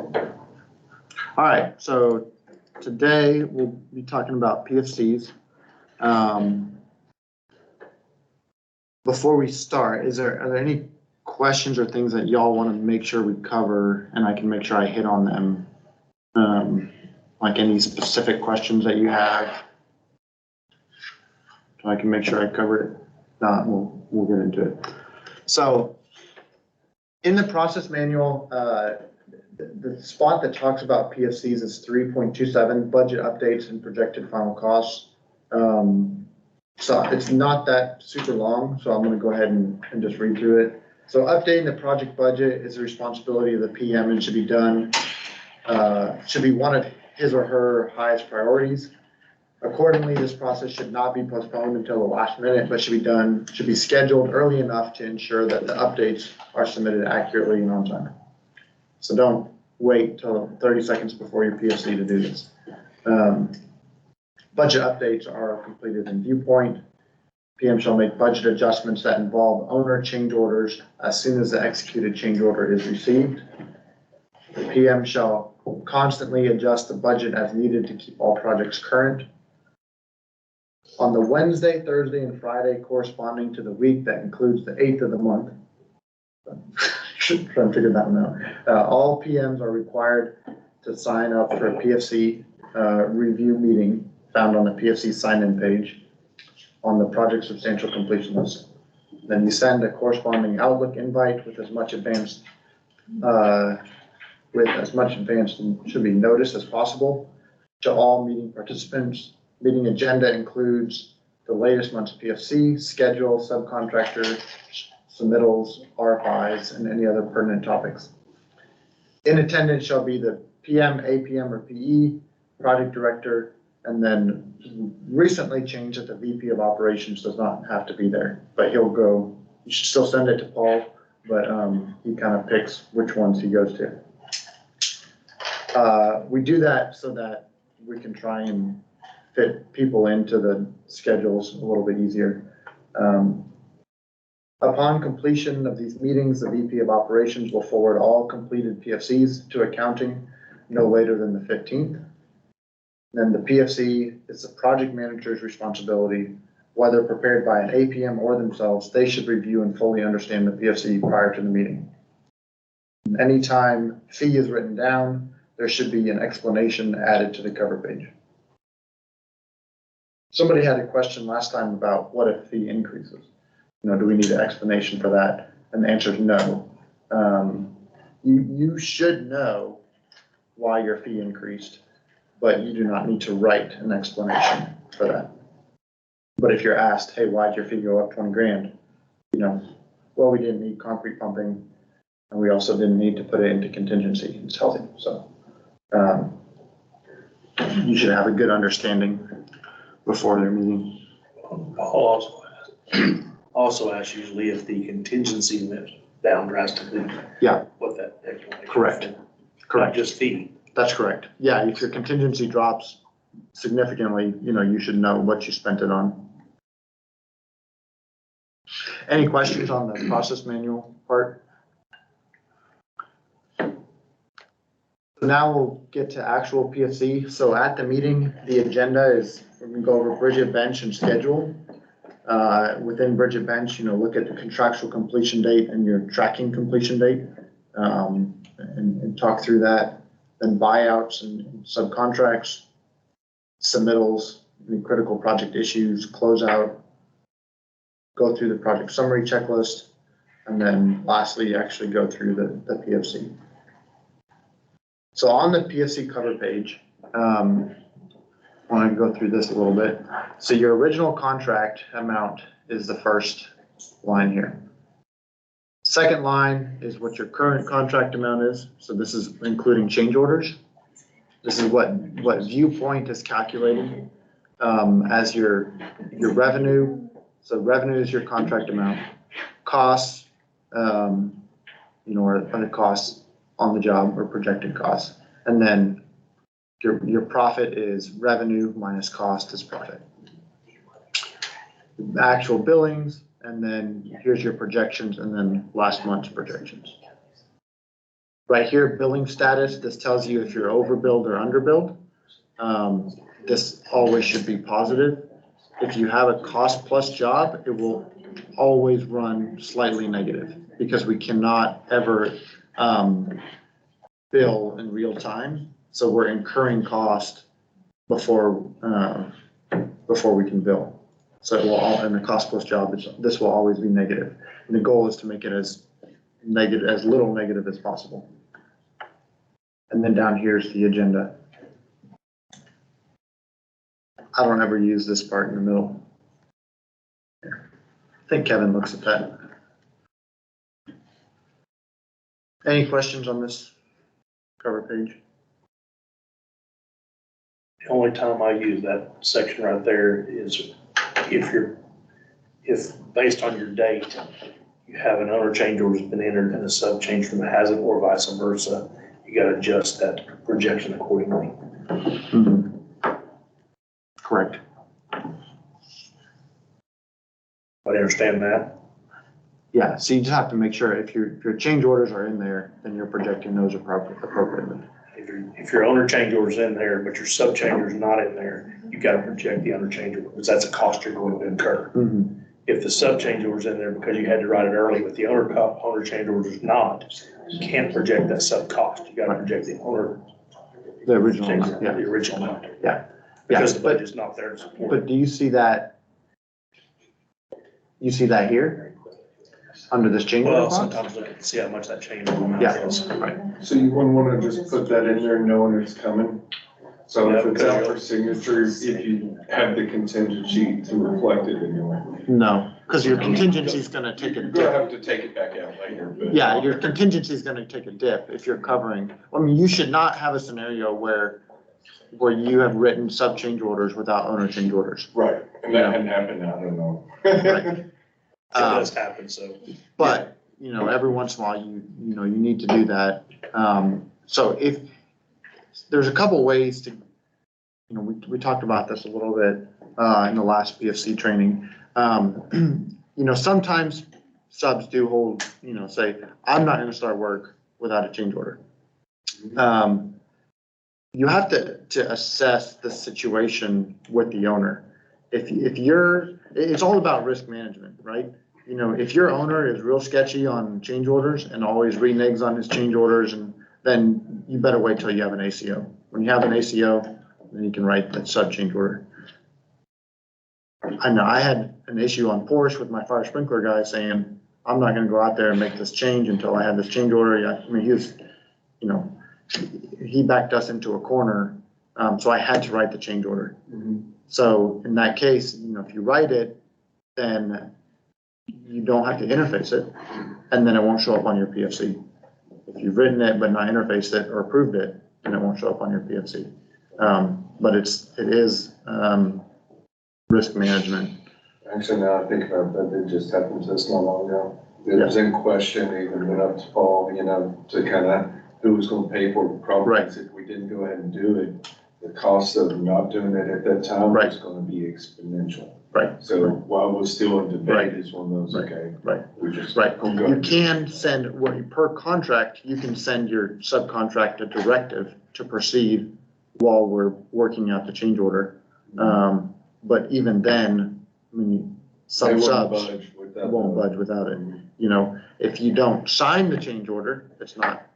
All right, so today we'll be talking about PFCs. Before we start, are there any questions or things that y'all want to make sure we cover, and I can make sure I hit on them? Like any specific questions that you have, so I can make sure I cover it. Not, we'll get into it. So in the process manual, the spot that talks about PFCs is 3.27 budget updates and projected final costs. So it's not that super long, so I'm going to go ahead and just read through it. So updating the project budget is the responsibility of the PM and should be done, should be one of his or her highest priorities. Accordingly, this process should not be postponed until the last minute, but should be scheduled early enough to ensure that the updates are submitted accurately and on time. So don't wait till 30 seconds before your PFC to do this. Budget updates are completed in Viewpoint. PM shall make budget adjustments that involve owner change orders as soon as the executed change order is received. The PM shall constantly adjust the budget as needed to keep all projects current. On the Wednesday, Thursday, and Friday corresponding to the week that includes the 8th of the month, should try and figure that one out. All PMs are required to sign up for a PFC review meeting found on the PFC sign-in page on the project substantial completion list. Then you send a corresponding Outlook invite with as much advanced and should be noticed as possible to all meeting participants. Meeting agenda includes the latest month's PFC, schedule, subcontractor, submittals, RFIs, and any other pertinent topics. In attendance shall be the PM, APM, or PE, project director, and then recently changed that the VP of operations does not have to be there, but he'll go. You should still send it to Paul, but he kind of picks which ones he goes to. We do that so that we can try and fit people into the schedules a little bit easier. Upon completion of these meetings, the VP of operations will forward all completed PFCs to accounting no later than the 15th. Then the PFC is the project manager's responsibility. Whether prepared by an APM or themselves, they should review and fully understand the PFC prior to the meeting. Anytime fee is written down, there should be an explanation added to the cover page. Somebody had a question last time about what if fee increases? Do we need an explanation for that? And the answer is no. You should know why your fee increased, but you do not need to write an explanation for that. But if you're asked, hey, why'd your fee go up 20 grand? Well, we didn't need concrete pumping, and we also didn't need to put it into contingency. It's healthy. So you should have a good understanding before their meeting. I'll also ask usually if the contingency went down drastically. Yeah. What that explanation. Correct. Not just fee. That's correct. Yeah, if your contingency drops significantly, you should know what you spent it on. Any questions on the process manual part? So now we'll get to actual PFC. So at the meeting, the agenda is we're going to go over Bridget Bench and schedule. Within Bridget Bench, look at the contractual completion date and your tracking completion date, and talk through that. Then buyouts and subcontracts, submittals, any critical project issues, closeout, go through the project summary checklist, and then lastly, actually go through the PFC. So on the PFC cover page, I want to go through this a little bit. So your original contract amount is the first line here. Second line is what your current contract amount is. So this is including change orders. This is what Viewpoint is calculating as your revenue. So revenue is your contract amount. Costs, are the costs on the job or projected costs. And then your profit is revenue minus cost is profit. The actual billings, and then here's your projections, and then last month's projections. right here, billing status, this tells you if you're overbilled or underbilled. This always should be positive. If you have a cost plus job, it will always run slightly negative because we cannot ever bill in real time. So we're incurring cost before we can bill. So it will all, in the cost plus job, this will always be negative. And the goal is to make it as little negative as possible. And then down here's the agenda. I don't ever use this part in the middle. I think Kevin looks at that. Any questions on this cover page? The only time I use that section right there is if based on your date, you have an owner change order has been entered and a sub change from it hasn't, or vice versa, you gotta adjust that projection accordingly. Mm-hmm. Correct. I understand that. Yeah, so you just have to make sure if your change orders are in there, then you're projecting those appropriately. If your owner change order's in there, but your sub change order's not in there, you gotta project the owner change order, because that's a cost you're going to incur. Mm-hmm. If the sub change order's in there because you had to write it early, but the owner change order's not, you can't project that sub cost. You gotta project the owner. The original change amount, order, yeah. the original amount. Yeah. Because Yeah, the budget's not there to support it. But do you see that? You see that here? Under this change order Well, box? sometimes look and see how much that change order amount Yeah, is. right. So you wouldn't wanna just put that in there knowing it's coming? So if it's out for signature, if you have the contingency to reflect it anyway. No, because your contingency is gonna take a You're gonna dip. have to take it back out later, but. Yeah, your contingency is gonna take a dip if you're covering. I mean, you should not have a scenario where you have written sub change orders without owner change orders. Right, and that hadn't happened, I don't know. Right. It does happen, so. But, every once in a while, you need to do that. So if, there's a couple ways to, we talked about this a little bit, in the last PFC training. Sometimes subs do hold, say, I'm not gonna start work without a change order. You have to assess the situation with the owner. It's all about risk management, right? If your owner is real sketchy on change orders and always reneges on his change orders, and then you better wait till you have an ACO. When you have an ACO, then you can write that sub change order. I know I had an issue on Porsche with my fire sprinkler guy saying, I'm not gonna go out there and make this change until I have this change order. He was, he backed us into a corner, so I had to write the change order. Mhm. So in that case, if you write it, then you don't have to interface it, and then it won't show up on your PFC. If you've written it but not interfaced it or approved it, then it won't show up on your PFC. But it is risk management. Actually, now I think about that, it just happened to us not long ago. It was in question, it even went up to Paul, to kind of, who was gonna pay for it. Problem Right. is, if we didn't go ahead and do it, the cost of not doing it at that time Right. was gonna be exponential. Right. So while we're still in debate, Right. it's one of those, Right. okay. Right. We just. Right, go you ahead. can send, per contract, you can send your subcontract a directive to proceed while we're working out the change order. But even then, They some wouldn't subs budge without won't the- budge without it. If you don't sign the change order, it's not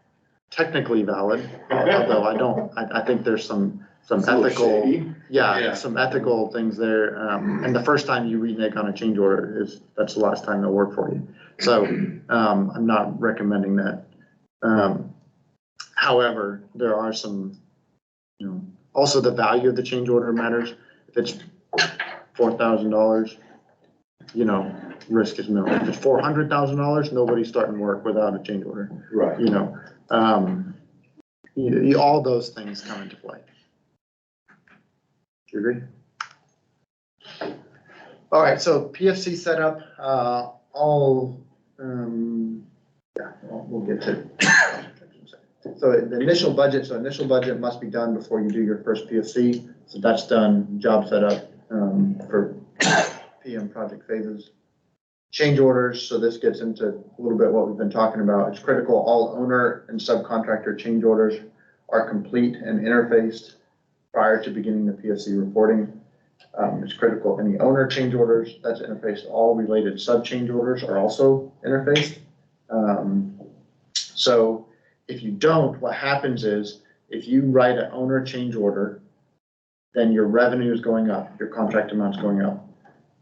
technically valid, although I think there's some It's a little ethical, shady. yeah, Yeah. some ethical things there. And the first time you renege on a change order that's the last time they'll work for you. So, I'm not recommending that. However, there are some, also the value of the change order matters. If it's $4,000, risk is minimal. If it's $400,000, nobody's starting work without a change order. Right. All those things come into play. Do you agree? All right, so PFC setup, we'll get to. So the initial budget must be done before you do your first PFC. So that's done, job setup, for PM project phases. Change orders, so this gets into a little bit what we've been talking about. It's critical all owner and subcontractor change orders are complete and interfaced prior to beginning the PSC reporting. It's critical any owner change orders that's interfaced, all related sub change orders are also interfaced. So if you don't, what happens is if you write an owner change order, then your revenue is going up, your contract amount's going up.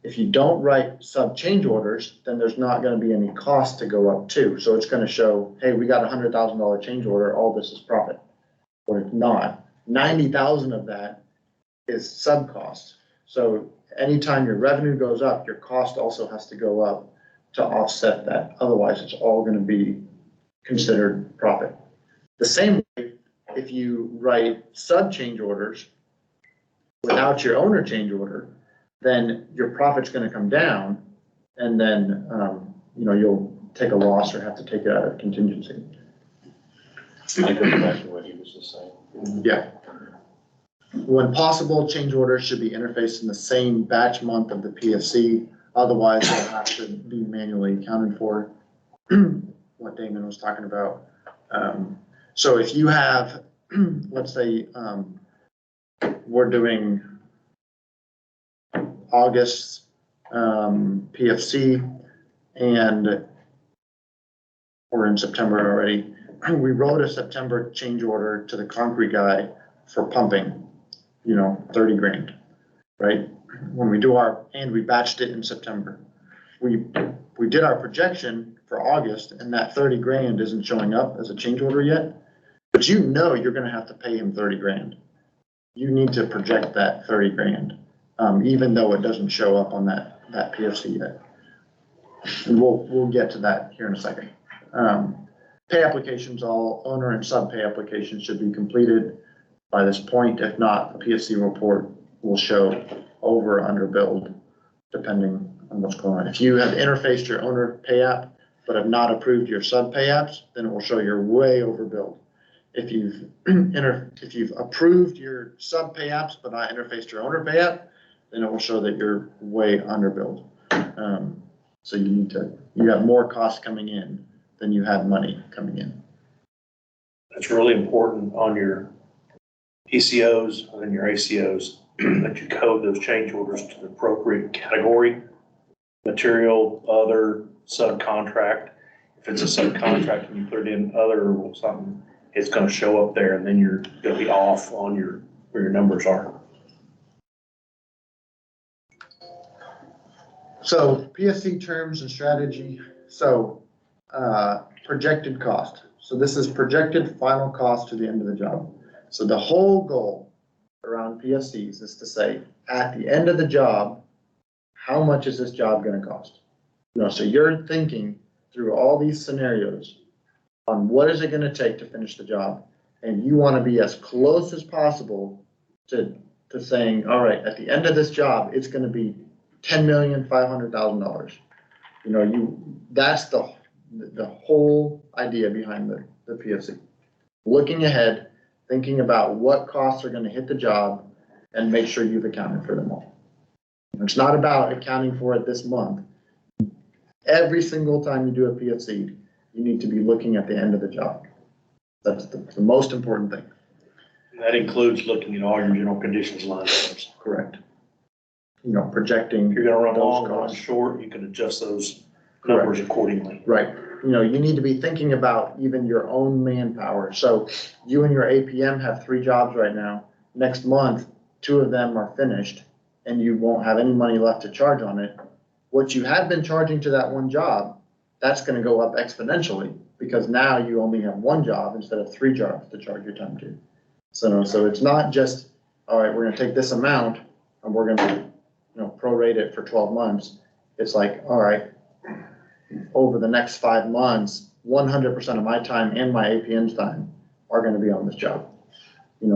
If you don't write sub change orders, then there's not gonna be any cost to go up too. So it's gonna show, hey, we got $100,000 change order, all this is profit. Or it's not. 90,000 of that is sub cost. So anytime your revenue goes up, your cost also has to go up to offset that. Otherwise, it's all gonna be considered profit. The same way, if you write sub change orders without your owner change order, then your profit's gonna come down, and then, you'll take a loss or have to take it out of contingency. I go back to what he was just saying. Yeah. When possible, change orders should be interfaced in the same batch month of the PSC, otherwise they'll have to be manually accounted for, what Damon was talking about. So if you have, let's say, we're doing August PFC, and we're in September already. We wrote a September change order to the concrete guy for pumping, 30 grand, right? When we do and we batched it in September. We did our projection for August, and that 30 grand isn't showing up as a change order yet, but you're gonna have to pay him 30 grand. You need to project that 30 grand. Even though it doesn't show up on that PFC yet. And we'll get to that here in a second. Pay applications, all owner and sub pay applications should be completed by this point. If not, the PFC report will show over or under billed, depending on what's going on. If you have interfaced your owner pay app, but have not approved your sub pay apps, then it will show you're way over billed. If you've approved your sub pay apps, but not interfaced your owner pay app, then it will show that you're way underbilled. So you have more costs coming in than you have money coming in. It's really important on your PCOs and your ACOs that you code those change orders to the appropriate category, material, other, subcontract. If it's a subcontract and you put it in other or something, it's gonna show up there, and then you're gonna be off on where your numbers are. So PSC terms and strategy. So projected cost. So this is projected final cost to the end of the job. So the whole goal around PSCs is to say, at the end of the job, how much is this job gonna cost? So you're thinking through all these scenarios on what is it gonna take to finish the job? And you wanna be as close as possible to saying, all right, at the end of this job, it's gonna be $10,500,000. That's the whole idea behind the PFC. Looking ahead, thinking about what costs are gonna hit the job, and make sure you've accounted for them all. It's not about accounting for it this month. Every single time you do a PFC, you need to be looking at the end of the job. That's the most important thing. That includes looking at all your general conditions line items. Correct. Projecting. If you're gonna run those long, run costs. short, you can adjust those numbers accordingly. Right. You need to be thinking about even your own manpower. So you and your APM have 3 jobs right now. Next month, 2 of them are finished, and you won't have any money left to charge on it. What you have been charging to that one job, that's gonna go up exponentially, because now you only have 1 job instead of 3 jobs to charge your time to. So it's not just, all right, we're gonna take this amount and we're gonna, prorate it for 12 months. It's like, all right, over the next 5 months, 100% of my time and my APM's time are gonna be on this job.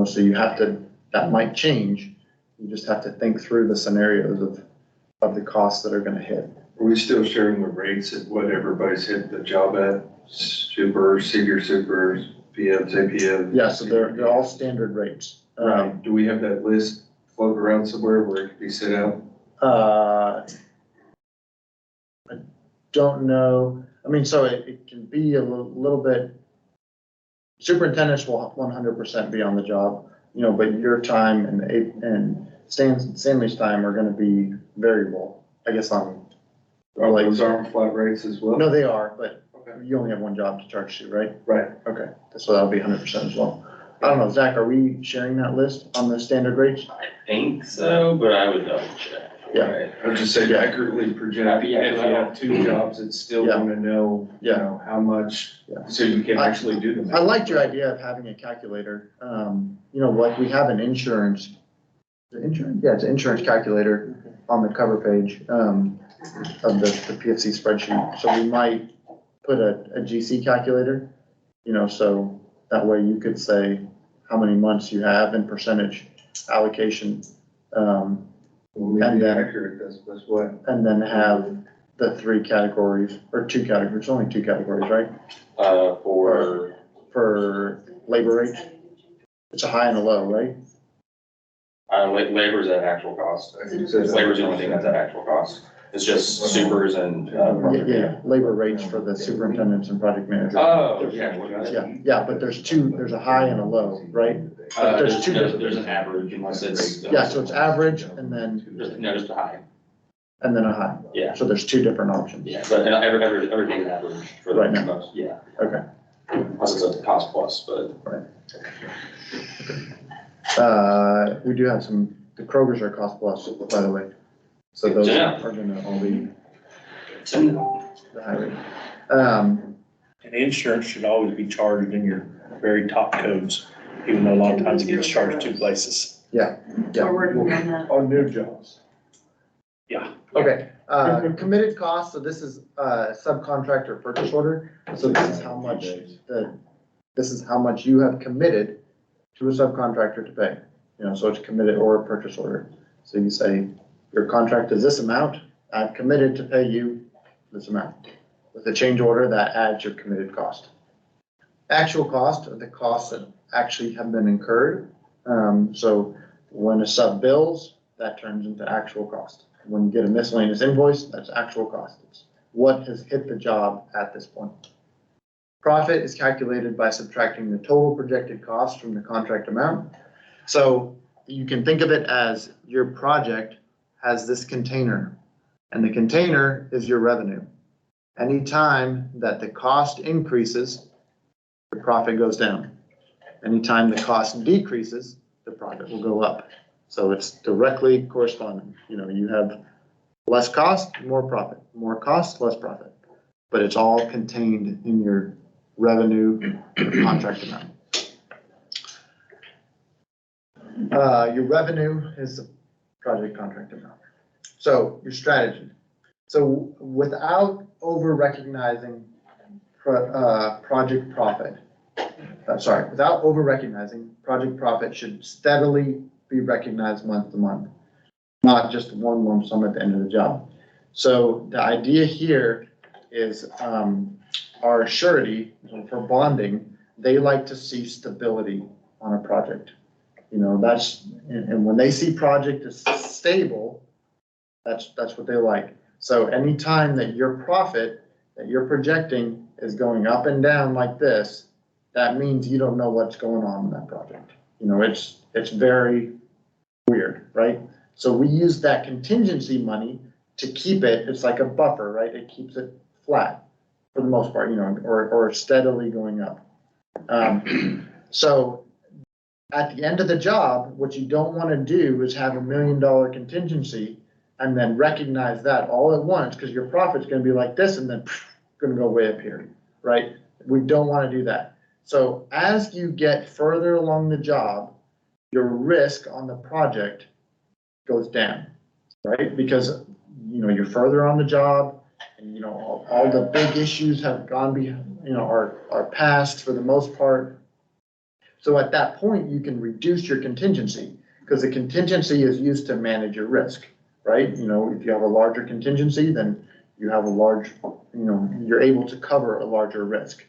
So you have to, that might change. You just have to think through the scenarios of the costs that are gonna hit. Are we still sharing the rates at what everybody's hit the job at? Supers, senior supers, PMs, APMs? Yeah, so they're all standard rates. Right. Do we have that list floating around somewhere where it could be sent out? don't know, I mean, so it can be a little bit, superintendents will 100% be on the job, you know, but your time and Stanley's time are gonna be variable, I guess on. Are those arm flat rates as well? No, they are, but Okay. you only have one job to charge to, right? Right. Okay, so that'll be 100% as well. I don't know, Zach, are we sharing that list on the standard rates? I think so, but I would double check. Yeah. Right. I would just say Yeah. accurately project, Yeah, if you have two jobs, it's still Yeah. wanna know, you Yeah. know, how much, Yeah. so you can actually do the math. I liked your idea of having a calculator, you know, like we have an insurance. The insurance, yeah, it's an insurance calculator on the cover page, of the PFC spreadsheet, so we might put a GC calculator, you know, so that way you could say how many months you have in percentage allocation, Well, and maybe then- accurate, that's what, and then have the 3 categories, or 2 categories, only 2 categories, right? For labor rate, it's a high and a low, right? Labor's at actual cost. I think it says. Labor's the only thing that's at actual cost. It's just supers and, Yeah, labor rates for the superintendents and project managers. Oh, yeah. what is it? Yeah, but there's a high and a low, right? There's two different- There's an average unless it's. Yeah, so it's average and then Just a high, a high. yeah, So there's 2 different options. yeah, but everything's average for the Right now. most, yeah. Okay. Unless it's a cost plus, but. We do have the Krogers are cost plus, by the way. So those Yeah. are gonna all be It's in the high rate. And insurance should always be charged in your very top codes, even though a lot of times it gets charged 2 places. Yeah. We're working on that. On new jobs. Yeah. Okay, committed cost, so this is subcontractor purchase order, so this is how much you have committed to a subcontractor to pay. You know, so it's committed or a purchase order. So you say, your contract is this amount, I've committed to pay you this amount. With a change order, that adds your committed cost. Actual cost are the costs that actually have been incurred. So when a sub bills, that turns into actual cost. When you get a miscellaneous invoice, that's actual cost. It's what has hit the job at this point. Profit is calculated by subtracting the total projected cost from the contract amount. So you can think of it as your project has this container, and the container is your revenue. Anytime that the cost increases, the profit goes down. Anytime the cost decreases, the profit will go up. So it's directly corresponding. You know, you have less cost, more profit, more cost, less profit. But it's all contained in your revenue contract amount. Your revenue is the project contract amount. So your strategy. So without over-recognizing project profit, without over-recognizing, project profit should steadily be recognized month to month, not just one lump sum at the end of the job. So the idea here is our surety for bonding, they like to see stability on a project. You know, and when they see project is stable, that's what they like. So anytime that your profit that you're projecting is going up and down like this, that means you don't know what's going on in that project. You know, it's very weird, right? So we use that contingency money to keep it, it's like a buffer, right? It keeps it flat for the most part, you know, or steadily going up. So at the end of the job, what you don't want to do is have $1 million contingency and then recognize that all at once, because your profit's going to be like this and then going to go way up here, right? We don't want to do that. So as you get further along the job, your risk on the project goes down, right? Because, you know, you're further on the job and, you know, all the big issues have gone behind, you know, are past for the most part. So at that point, you can reduce your contingency because the contingency is used to manage your risk, right? You know, if you have a larger contingency, then you have you're able to cover a larger risk.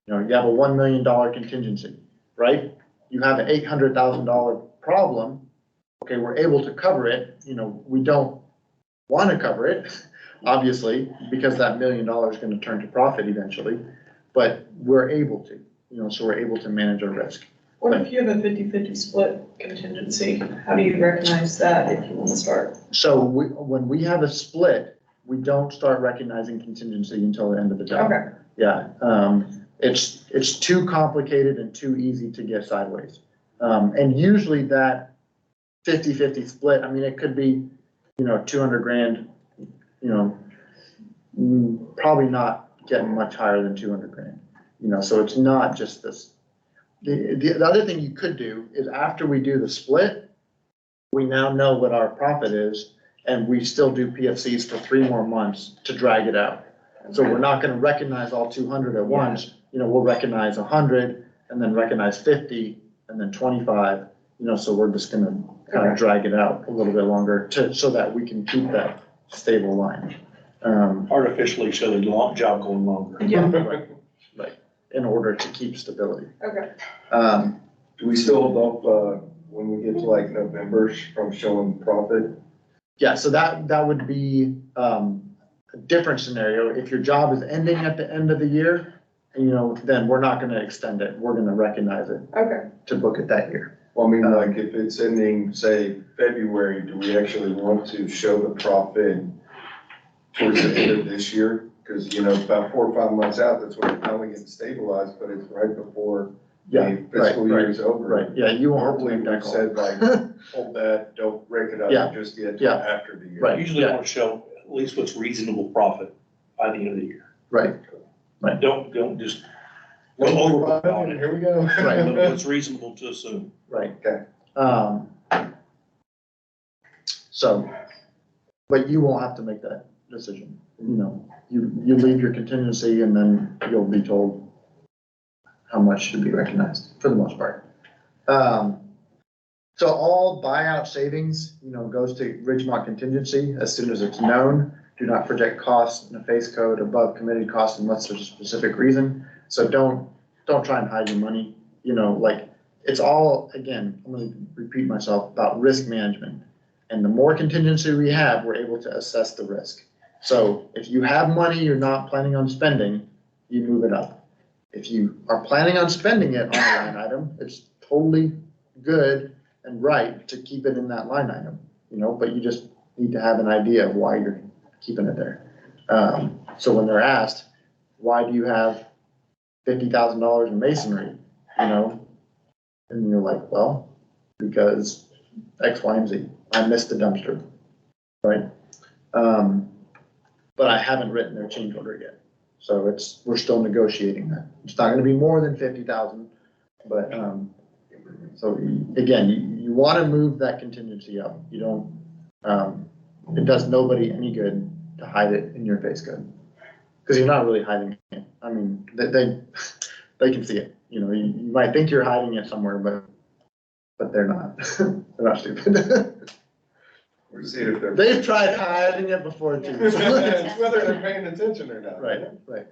You know, you have a $1 million contingency, right? You have an $800,000 problem. Okay, we're able to cover it. You know, we don't want to cover it, obviously, because that $1 million is gonna turn to profit eventually, but we're able to, so we're able to manage our risk. What if you have a 50-50 split contingency? How do you recognize that if you want to start? So when we have a split, we don't start recognizing contingency until the end of the job. Okay, Yeah, it's too complicated and too easy to get sideways. And usually that 50-50 split, I mean, it could be, 200 grand, probably not getting much higher than 200 grand. So it's not just this. The other thing you could do is after we do the split, we now know what our profit is, and we still do PFCs for 3 more months to drag it out. So we're not gonna recognize all 200 at once, we'll recognize 100, and then recognize 50, and then 25, so we're just gonna kind of drag it out a little bit longer so that we can keep that stable line. Artificially show the job going longer. yeah, Right, in order to keep stability. okay. Do we still hold up, when we get to like November from showing profit? Yeah, so that would be, a different scenario. If your job is ending at the end of the year, then we're not gonna extend it. We're gonna recognize it Okay. to book it that year. Well, I mean, like if it's ending, say, February, do we actually want to show the profit towards the end of this year? Because, about 4 or 5 months out, that's when it finally gets stabilized, but it's right before Yeah, the fiscal year is over. Right, yeah, you won't have to Hopefully, make that we've call. said like, hold that, don't break it Yeah, up just yet till yeah, after the year. right. Usually yeah. want to show at least what's reasonable profit by the end of the year. Right, Don't just go overboard on it. Here we go. Right. But what's reasonable to assume. right. Okay. So, but you won't have to make that decision, you leave your contingency and then you'll be told how much should be recognized, for the most part. So all buyout savings, goes to Ridgemont contingency as soon as it's known. Do not project costs in a phase code above committed costs unless there's a specific reason. So don't try and hide your money, it's all, again, I'm gonna repeat myself, about risk management. And the more contingency we have, we're able to assess the risk. So if you have money you're not planning on spending, you move it up. If you are planning on spending it on a line item, it's totally good and right to keep it in that line item, but you just need to have an idea of why you're keeping it there. So when they're asked, why do you have $50,000 in masonry, and you're like, well, because X, Y, and Z, I missed the dumpster, right? But I haven't written their change order yet. So we're still negotiating that. It's not gonna be more than 50,000, but, so again, you wanna move that contingency up. You don't, it does nobody any good to hide it in your phase code. Cause you're not really hiding it. I mean, they can see it, you might think you're hiding it somewhere, but they're not. They're not stupid. We're seeing if they're. They've tried hiding it before too. It's whether they're paying attention or not. Right.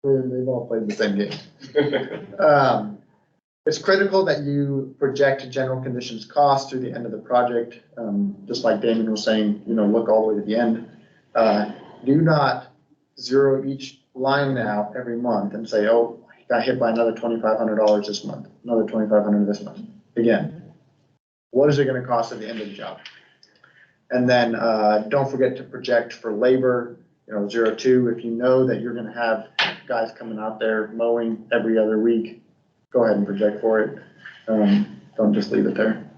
They've all played the same game. It's critical that you project general conditions costs through the end of the project. Just like Damon was saying, look all the way to the end. Do not zero each line out every month and say, oh, I got hit by another $2,500 this month, another $2,500 this month. Again, what is it gonna cost at the end of the job? And then don't forget to project for labor, 02. If you know that you're gonna have guys coming out there mowing every other week, go ahead and project for it. Don't just leave it there.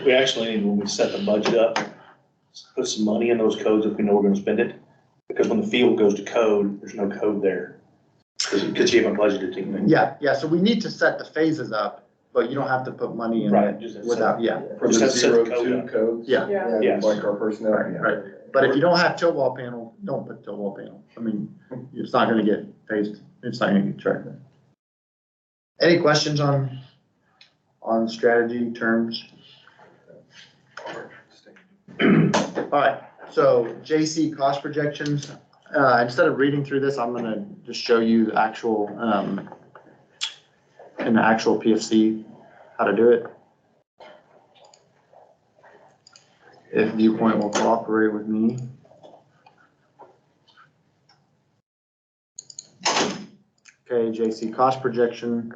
We actually need, when we set the budget up, put some money in those codes if we know we're gonna spend it. Because when the field goes to code, there's no code there. Because you haven't budgeted anything. Yeah, so we need to set the phases up, but you don't have to put money in Right, it just without, For Just the have to set the 02 code up. codes. Yeah. Yeah. Yes. Like our personnel. Right. But if you don't have tilt wall panel, don't put tilt wall panel. I mean, it's not gonna get phased, it's not gonna get tracked. Any questions on strategy terms? All right, so JC cost projections, instead of reading through this, I'm gonna just show you the actual, in the actual PFC, how to do it. If Viewpoint will cooperate with me. Okay, JC cost projection.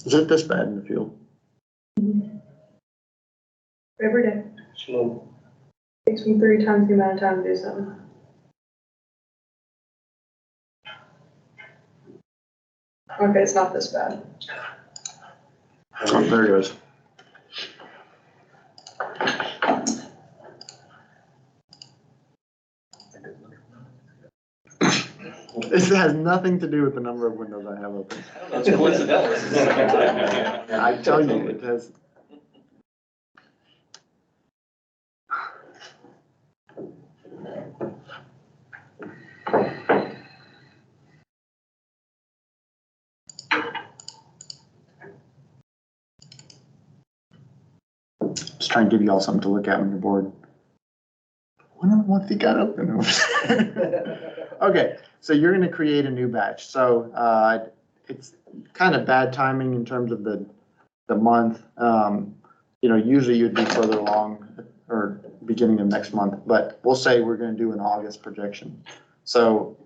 Is it this bad in the field? Every day. So, Takes me 3 times the amount of time to do something. Okay, it's not this bad. Oh, there it goes. This has nothing to do with the number of windows I have open. That's coincidental. I tell you, it has. Just trying to give you all something to look at when you're bored. What's he got open over there? Okay, so you're gonna create a new batch. So, it's kind of bad timing in terms of the month. You know, usually you'd be further along or beginning of next month, but we'll say we're gonna do an August projection. So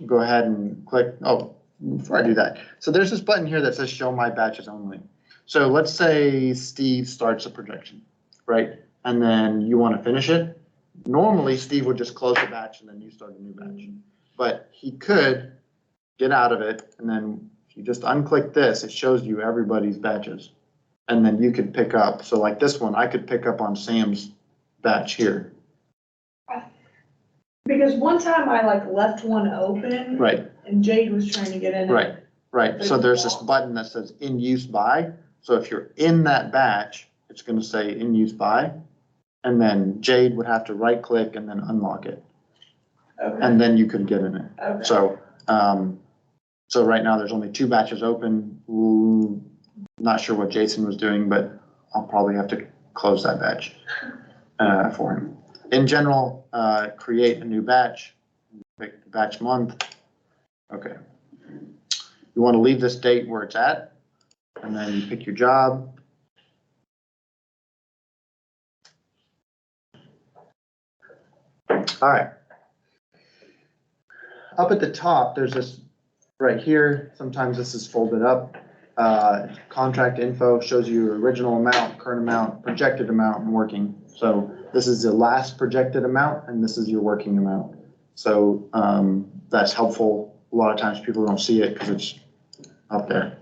go ahead and click, oh, before I do that. So there's this button here that says show my batches only. So let's say Steve starts a projection, right? And then you wanna finish it. Normally, Steve would just close the batch and then you start a new batch. But he could get out of it, and then if you just unclick this, it shows you everybody's batches. And then you could pick up, so like this one, I could pick up on Sam's batch here. Because one time I like left one open. Right, And Jade was trying to get in. right, right. So there's this button that says in use by. So if you're in that batch, it's gonna say in use by. And then Jade would have to right click and then unlock it. Okay. And then you could get in it. Okay. So, so right now there's only 2 batches open. Ooh, not sure what Jason was doing, but I'll probably have to close that batch for him. In general, create a new batch, pick the batch month. Okay. You want to leave this date where it's at, and then you pick your job. All right. Up at the top, there's this right here. Sometimes this is folded up. Contract info shows you your original amount, current amount, projected amount, and working. So this is the last projected amount, and this is your working amount. So that's helpful. A lot of times people don't see it because it's up there.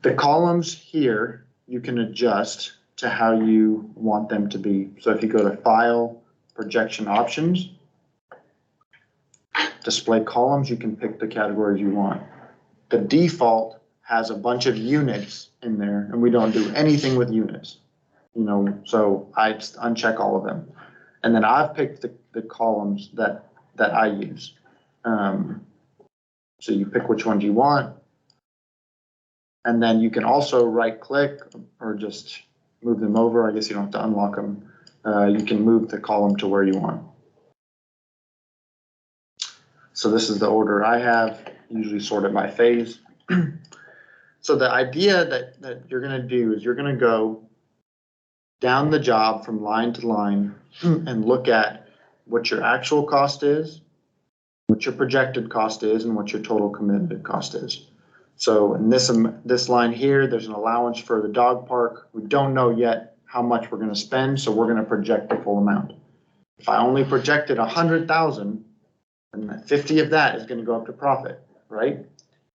The columns here, you can adjust to how you want them to be. So if you go to File, Projection Options, Display Columns, you can pick the categories you want. The default has a bunch of units in there, and we don't do anything with units. You know, so I just uncheck all of them. And then I've picked the columns that I use. So you pick which ones you want. And then you can also right click or just move them over. I guess you don't have to unlock them. You can move the column to where you want. So this is the order I have, usually sorted by phase. So the idea that you're gonna do is you're gonna go down the job from line to line and look at what your actual cost is, what your projected cost is, and what your total committed cost is. So in this line here, there's an allowance for the dog park. We don't know yet how much we're gonna spend, so we're gonna project the full amount. If I only projected 100,000, then 50 of that is gonna go up to profit, right?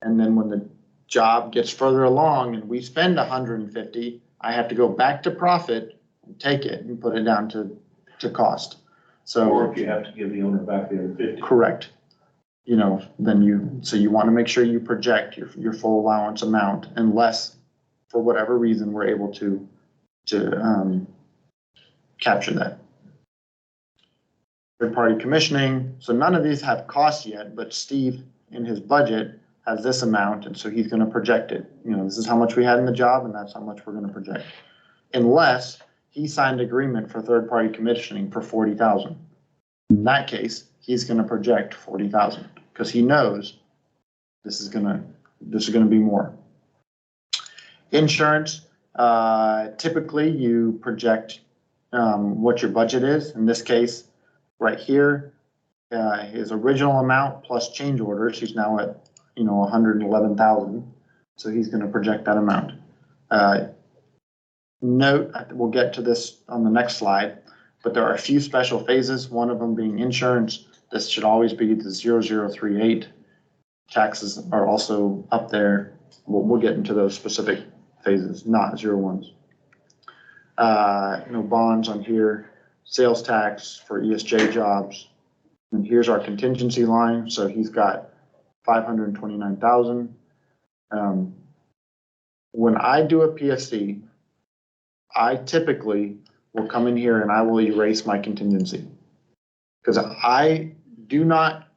And then when the job gets further along and we spend 150, I have to go back to profit and take it and put it down to cost. So. or if you have to give the owner back the other 50. Correct. You know, then so you want to make sure you project your full allowance amount unless for whatever reason we're able to capture that. Third-party commissioning. So none of these have costs yet, but Steve in his budget has this amount, and so he's going to project it. You know, this is how much we had in the job, and that's how much we're going to project. Unless he signed agreement for third-party commissioning for 40,000. In that case, he's going to project 40,000 because he knows this is going to be more. Insurance, Typically you project, what your budget is. In this case, right here, his original amount plus change orders, he's now at, 111,000. So he's gonna project that amount. Note, we'll get to this on the next slide, but there are a few special phases, one of them being insurance. This should always be the 0038. Taxes are also up there. We'll get into those specific phases, not 01s. No bonds on here, sales tax for ESJ jobs. And here's our contingency line. So he's got 529,000. When I do a PSC, I typically will come in here and I will erase my contingency. Because I do not,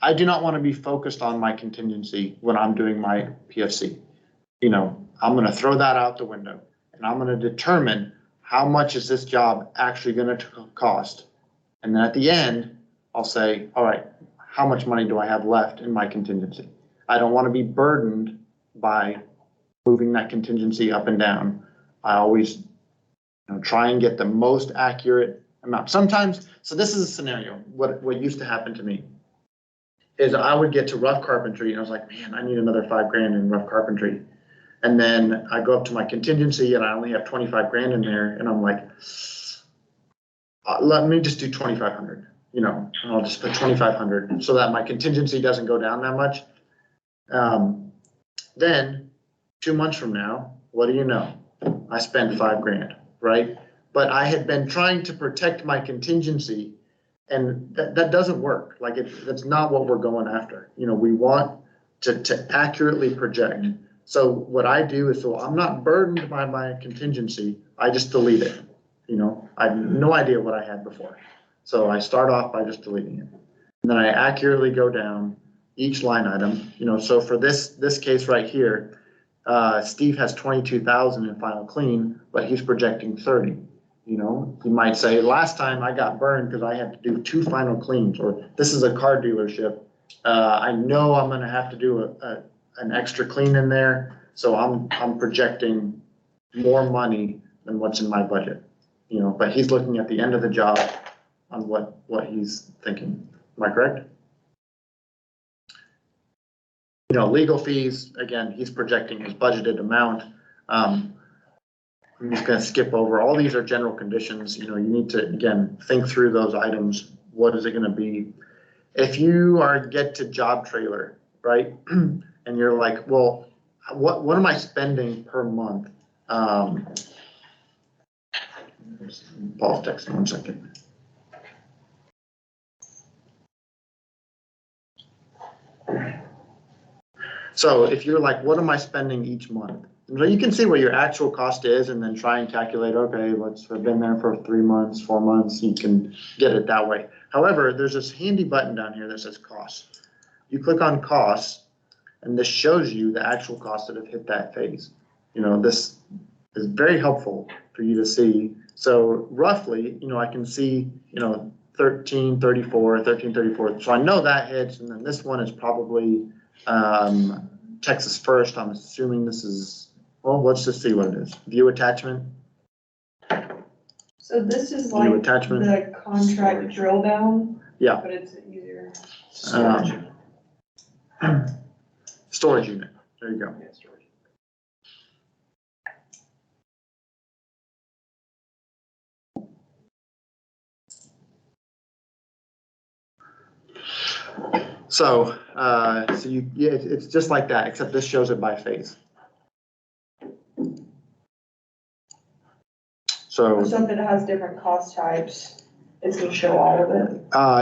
I do not want to be focused on my contingency when I'm doing my PFC. I'm going to throw that out the window and I'm going to determine how much is this job actually going to cost. And then at the end, I'll say, all right, how much money do I have left in my contingency? I don't want to be burdened by moving that contingency up and down. I always try and get the most accurate amount. Sometimes, so this is a scenario, what used to happen to me is I would get to rough carpentry and I was like, man, I need another $5,000 in rough carpentry. And then I go up to my contingency and I only have 25,000 in there. And I'm like, let me just do 2,500, and I'll just put 2,500 so that my contingency doesn't go down that much. Then 2 months from now, what do you know? I spent 5,000, right? But I had been trying to protect my contingency and that doesn't work. Like that's not what we're going after. We want to accurately project. So what I do is, so I'm not burdened by my contingency, I just delete it. I have no idea what I had before. So I start off by just deleting it. And then I accurately go down each line item, so for this case right here, Steve has 22,000 in final clean, but he's projecting 30. He might say, last time I got burned because I had to do 2 final cleans, or this is a car dealership. I know I'm going to have to do an extra clean in there. So I'm projecting more money than what's in my budget, but he's looking at the end of the job on what he's thinking. Am I correct? Legal fees, again, he's projecting his budgeted amount. I'm just going to skip over. All these are general conditions. You need to, again, think through those items. What is it going to be? If you get to job trailer, right? And you're like, well, what am I spending per month? Paul's texting 1 second. So if you're like, what am I spending each month? You can see what your actual cost is and then try and calculate, okay, I've been there for 3 months, 4 months, you can get it that way. However, there's this handy button down here that says costs. You click on costs and this shows you the actual costs that have hit that phase. This is very helpful for you to see. So roughly, I can see, 1334. So I know that hits, and then this one is probably Texas First. I'm assuming this is, well, let's just see what it is. View attachment. So this is View like attachment. the contract drill down? Yeah. But it's easier. Storage unit. There you go. Yeah, storage. So, it's just like that, except this shows it by phase. So, So if it has different cost types, it's gonna show all of it?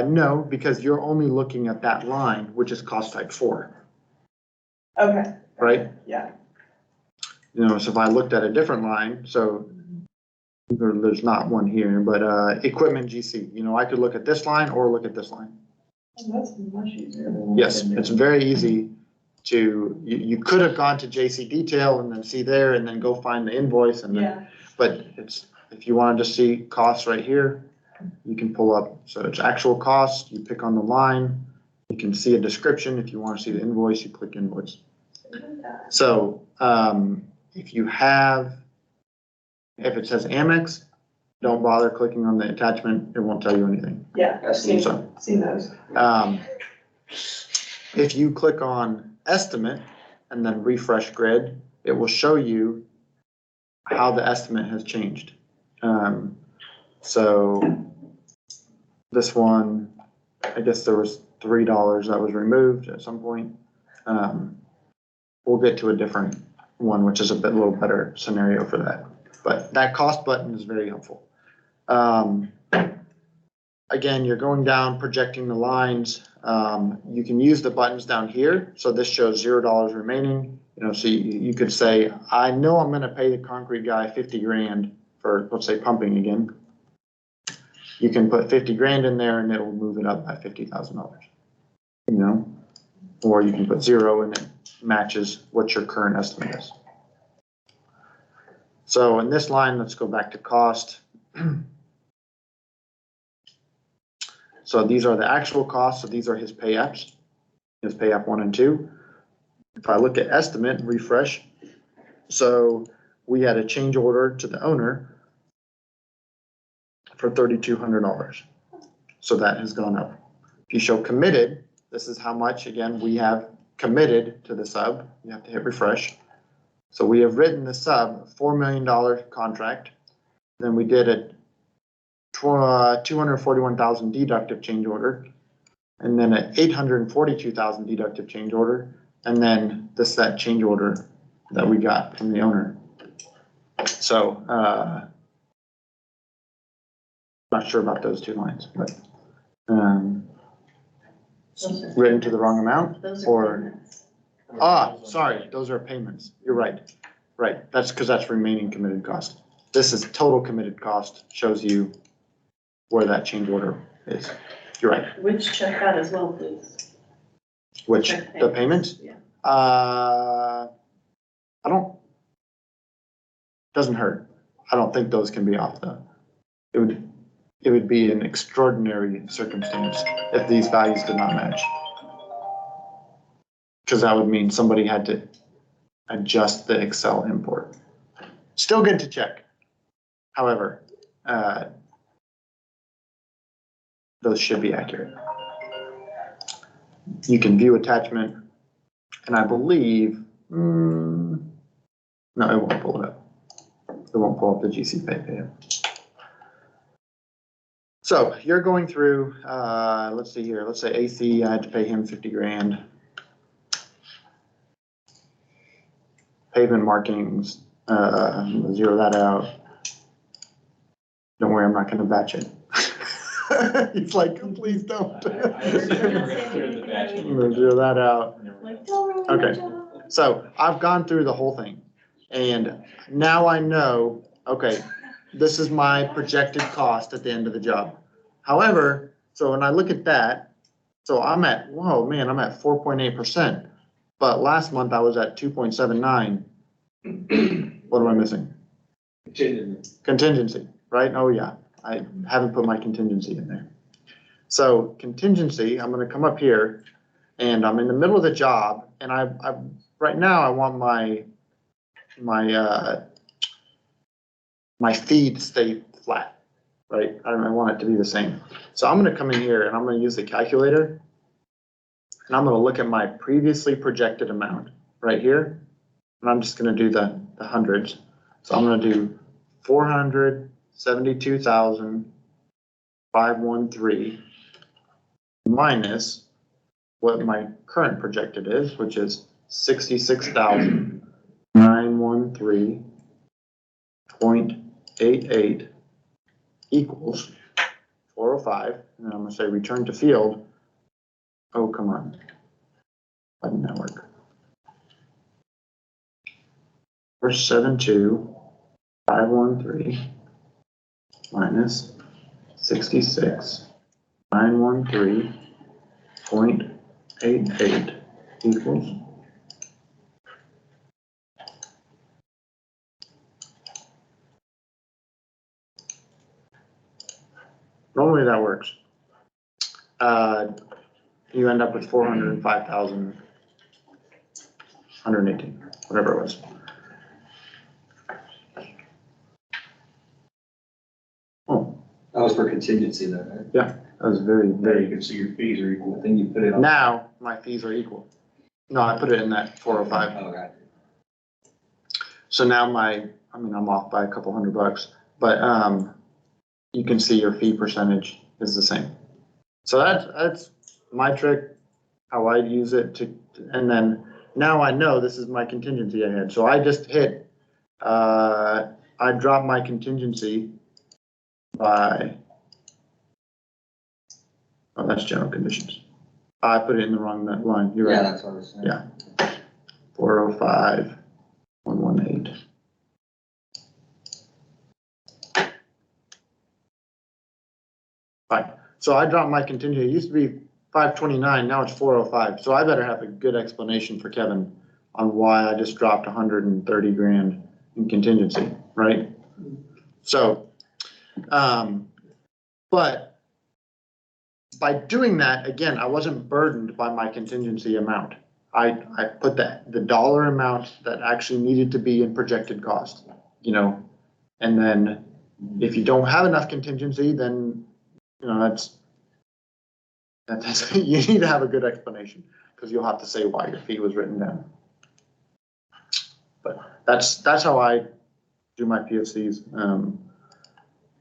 no, because you're only looking at that line, which is cost type 4, Okay. right? Yeah. So if I looked at a different line, so there's not one here, but equipment GC, I could look at this line or look at this line. Oh, that's much easier. than Yes, what I it's did. very easy you could have gone to JC Detail and then see there and then go find the invoice and then, Yeah, but if you want to just see costs right here, you can pull up, so it's actual cost, you pick on the line, you can see a description. If you want to see the invoice, you click invoice. So, if you have, if it says Amex, don't bother clicking on the attachment, it won't tell you anything. Yeah, I've seen So, those. if you click on estimate and then refresh grid, it will show you how the estimate has changed. So this one, I guess there was $3 that was removed at some point. We'll get to a different one, which is a little better scenario for that. But that cost button is very helpful. Again, you're going down, projecting the lines. You can use the buttons down here. So this shows $0 remaining. You know, so you could say, I know I'm gonna pay the concrete guy 50 grand for, let's say, pumping again. You can put 50 grand in there and it will move it up by $50,000, you know? Or you can put 0 and it matches what your current estimate is. So in this line, let's go back to cost. So these are the actual costs. So these are his pay apps, his pay app 1 and 2. If I look at estimate and refresh, so we had a change order to the owner for $3,200. So that has gone up. If you show committed, this is how much, again, we have committed to the sub. You have to hit refresh. So we have written the sub $4 million contract. Then we did a 241,000 deductive change order, and then an 842,000 deductive change order, and then that change order that we got from the owner. So not sure about those two lines, but written to the wrong amount, or sorry, those are payments. You're right. Right, that's because that's remaining committed cost. This is total committed cost, shows you where that change order is. You're right. Which check that as well, please. Which, Check the payments? Yeah. I don't, doesn't hurt. I don't think those can be off the, it would be an extraordinary circumstance if these values did not match. Because that would mean somebody had to adjust the Excel import. Still good to check. However, those should be accurate. You can view attachment, and I believe, no, it won't pull it up. It won't pull up the GC pay. So you're going through, let's see here, let's say AC, I had to pay him 50 grand. Pavement markings, zero that out. Don't worry, I'm not gonna batch it. He's like, please don't. I was thinking we were gonna clear the batch. I'm gonna zero that out. Like, don't ruin Okay. my job. So I've gone through the whole thing, and now I know, okay, this is my projected cost at the end of the job. However, so when I look at that, so I'm at, whoa, man, I'm at 4.8%, but last month I was at 2.79. What am I missing? Contingency, right? Oh yeah, I haven't put my contingency in there. So contingency, I'm gonna come up here, and I'm in the middle of the job, and I right now I want my feed to stay flat, right? I want it to be the same. So I'm gonna come in here and I'm gonna use the calculator, and I'm gonna look at my previously projected amount right here, and I'm just gonna do the hundreds. So I'm gonna do 472,513 minus what my current projected is, which is 66,913.88 equals 405. And I'm gonna say return to field. Oh, come on. Why didn't that work? 472,513 minus 66,913.88 equals normally that works. You end up with 405,118, whatever it was. was for contingency though, right? That was very, There very you good. can see your fees are equal. Then you put it on. Now, my fees are equal. No, I put it in that 405. Oh, right. So now I'm off by a couple $100, but, you can see your fee percentage is the same. So that's my trick, how I use it and then now I know this is my contingency I had. So I just hit, I dropped my contingency by, oh, that's general conditions. I put it in the wrong line. You're Yeah, right. that's what I was saying. Yeah. 405, 118. Fine. So I dropped my contingent. It used to be 529, now it's 405. So I better have a good explanation for Kevin on why I just dropped 130 grand in contingency, right? So, but by doing that, again, I wasn't burdened by my contingency amount. I put the dollar amount that actually needed to be in projected cost, and then if you don't have enough contingency, then, that's, you need to have a good explanation, because you'll have to say why your fee was written down. But that's how I do my PFCs.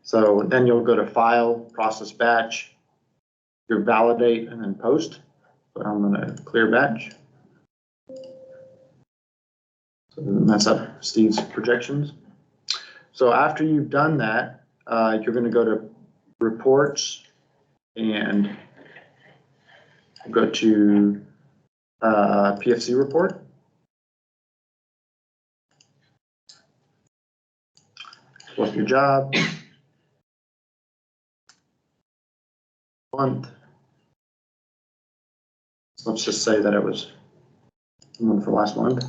So then you'll go to file, process batch, your validate, and then post. So I'm gonna clear batch. So it doesn't mess up Steve's projections. So after you've done that, you're gonna go to reports and go to PFC report. What's your job? Month. Let's just say that it was the month for last month.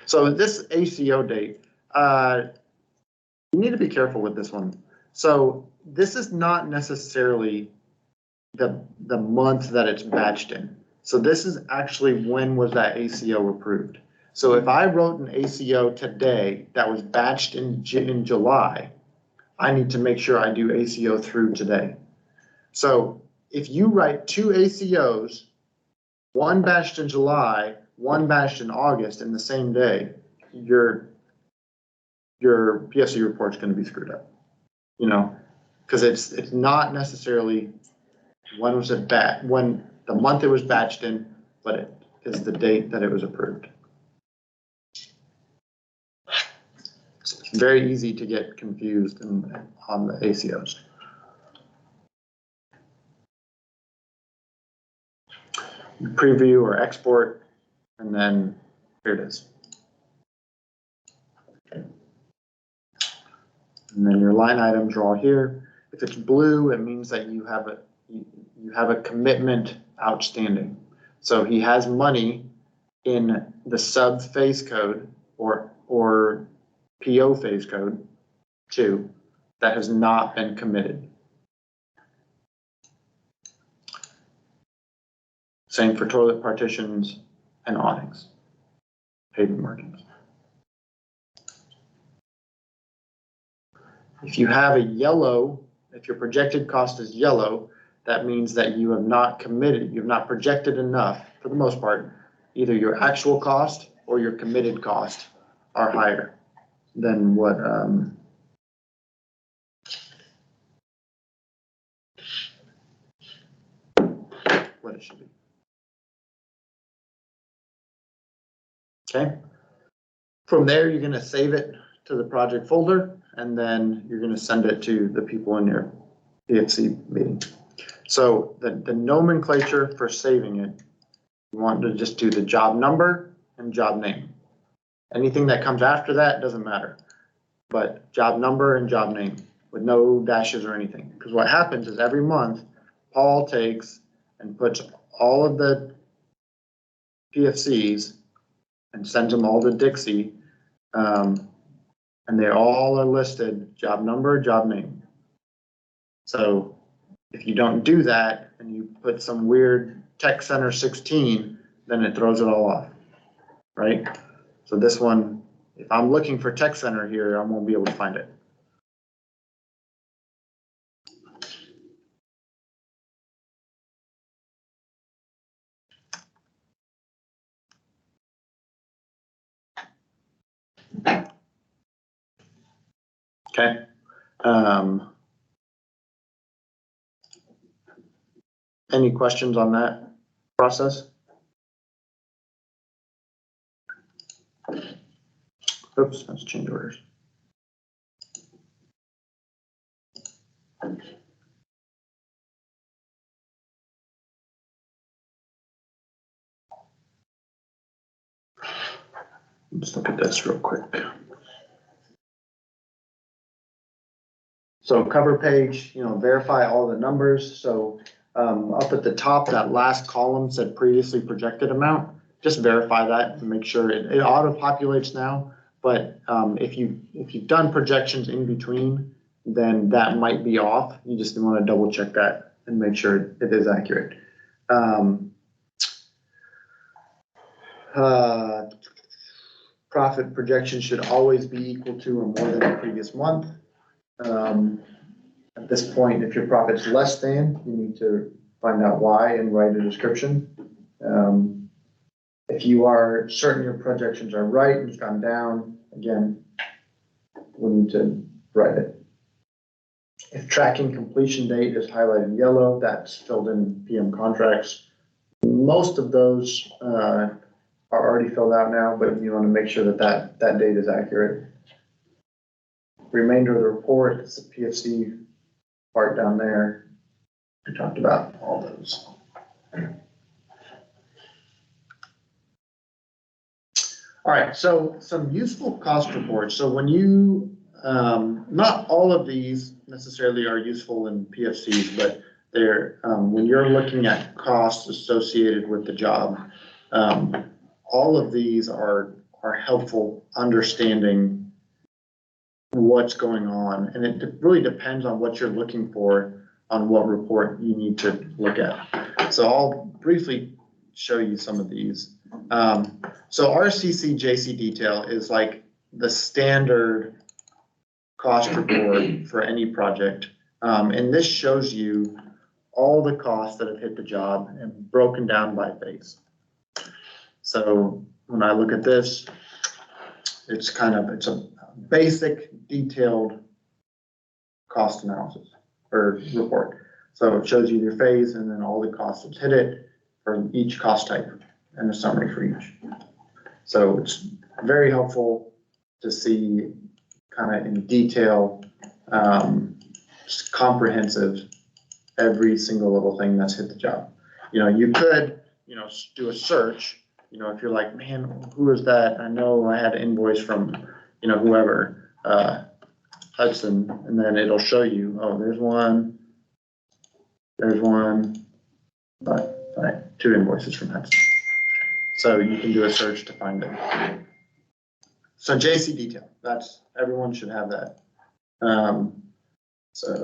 So this ACO date, you need to be careful with this one. So this is not necessarily the month that it's batched in. So this is actually when was that ACO approved. So if I wrote an ACO today that was batched in July, I need to make sure I do ACO through today. So if you write two ACOs, one batched in July, one batched in August in the same day, your PFC report's gonna be screwed up, because it's not necessarily when was it when the month it was batched in, but it is the date that it was approved. It's very easy to get confused on the ACOs. Preview or export, and then here it is. And then your line items are all here. If it's blue, it means that you have a commitment outstanding. So he has money in the sub phase code or PO phase code 2 that has not been committed. Same for toilet partitions and awnings, pavement markings. If you have a yellow, if your projected cost is yellow, that means that you have not committed, you've not projected enough, for the most part, either your actual cost or your committed cost are higher than what it should be. Okay. From there, you're going to save it to the project folder, and then you're going to send it to the people in your PFC meeting. So the nomenclature for saving it, you want to just do the job number and job name. Anything that comes after that doesn't matter, but job number and job name with no dashes or anything. Because what happens is every month, Paul takes and puts all of the PFCs and sends them all to Dixie, and they all are listed, job number, job name. So if you don't do that and you put some weird Tech Center 16, then it throws it all off, right? So this one, if I'm looking for Tech Center here, I won't be able to find it. Okay. Any questions on that process? Oops, that's change orders. Let's look at this real quick. So cover page, verify all the numbers. So up at the top, that last column said previously projected amount. Just verify that and make sure it auto populates now. But if you've done projections in between, then that might be off. You just want to double check that and make sure it is accurate. Profit projection should always be equal to or more than the previous month. At this point, if your profit's less than, you need to find out why and write a description. If you are certain your projections are right and it's gone down, again, we need to write it. If tracking completion date is highlighted in yellow, that's filled in PM contracts. Most of those are already filled out now, but you want to make sure that date is accurate. Remainder of the report, it's the PFC part down there. We talked about all those. All right, so some useful cost reports. So when you, not all of these necessarily are useful in PFCs, but they're, when you're looking at costs associated with the job, all of these are helpful understanding what's going on. And it really depends on what you're looking for on what report you need to look at. So I'll briefly show you some of these. So RCC JC detail is like the standard cost report for any project. And this shows you all the costs that have hit the job and broken down by phase. So when I look at this, it's a basic detailed cost analysis or report. So it shows you your phase and then all the costs that hit it for each cost type and a summary for each. So it's very helpful to see kind of in detail, just comprehensive, every single little thing that's hit the job. You could, do a search, if you're like, man, who is that? I know I had an invoice from, whoever, Hudson, and then it'll show you, oh, there's one, but 2 invoices from Hudson. So you can do a search to find it. So JC detail, everyone should have that. So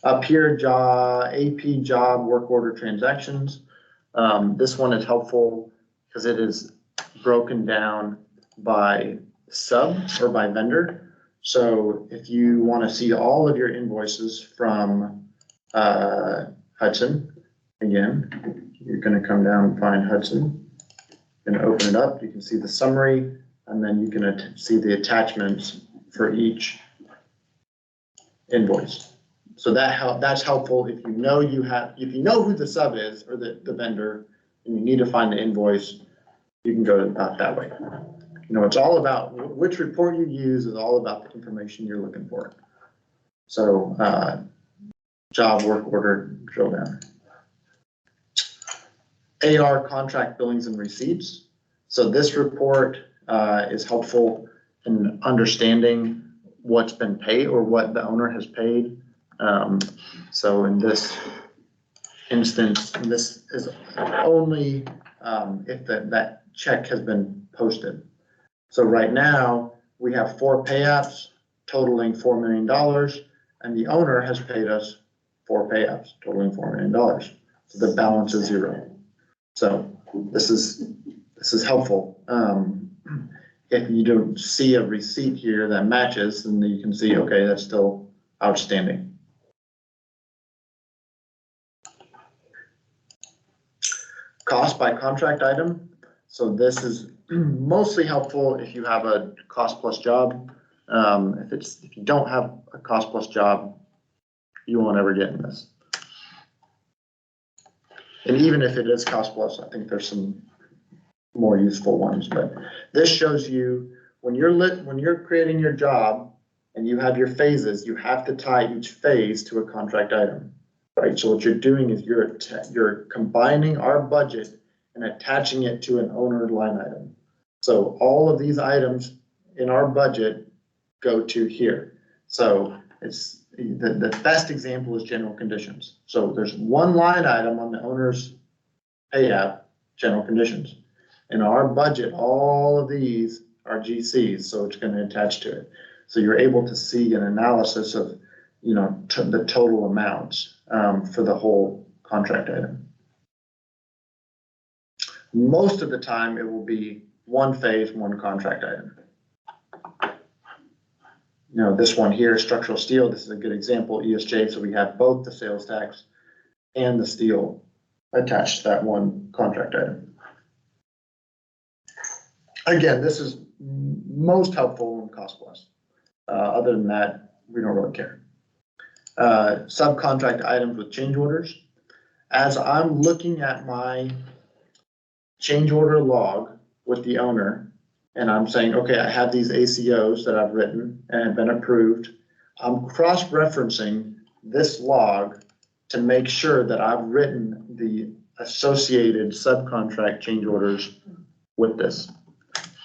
up here, AP job work order transactions. This one is helpful because it is broken down by sub or by vendor. So if you want to see all of your invoices from Hudson, again, you're going to come down and find Hudson. You're going to open it up. You can see the summary, and then you can see the attachments for each invoice. So that's helpful if you know who the sub is or the vendor, and you need to find the invoice. You can go about that way. It's all about which report you use is all about the information you're looking for. So job work order drill down. AR contract billings and receipts. So this report is helpful in understanding what's been paid or what the owner has paid. So in this instance, this is only if that check has been posted. So right now we have 4 payouts totaling $4 million, and the owner has paid us 4 payouts totaling $4 million. So the balance is 0. So this is helpful. If you don't see a receipt here that matches, then you can see, okay, that's still outstanding. Cost by contract item. So this is mostly helpful if you have a cost plus job. If you don't have a cost plus job, you won't ever get in this. And even if it is cost plus, I think there's some more useful ones, but this shows you when you're creating your job and you have your phases, you have to tie each phase to a contract item, right? So what you're doing is you're combining our budget and attaching it to an owner line item. So all of these items in our budget go to here. So it's the best example is general conditions. So there's one line item on the owner's pay app, general conditions. In our budget, all of these are GCs, so it's going to attach to it. So you're able to see an analysis of, the total amounts for the whole contract item. Most of the time, it will be one phase, one contract item. This one here, structural steel, this is a good example, ESJ, so we have both the sales tax and the steel attached to that one contract item. Again, this is most helpful in cost plus. Other than that, we don't really care. Subcontract items with change orders. As I'm looking at my change order log with the owner, and I'm saying, okay, I have these ACOs that I've written and have been approved. I'm cross-referencing this log to make sure that I've written the associated subcontract change orders with this.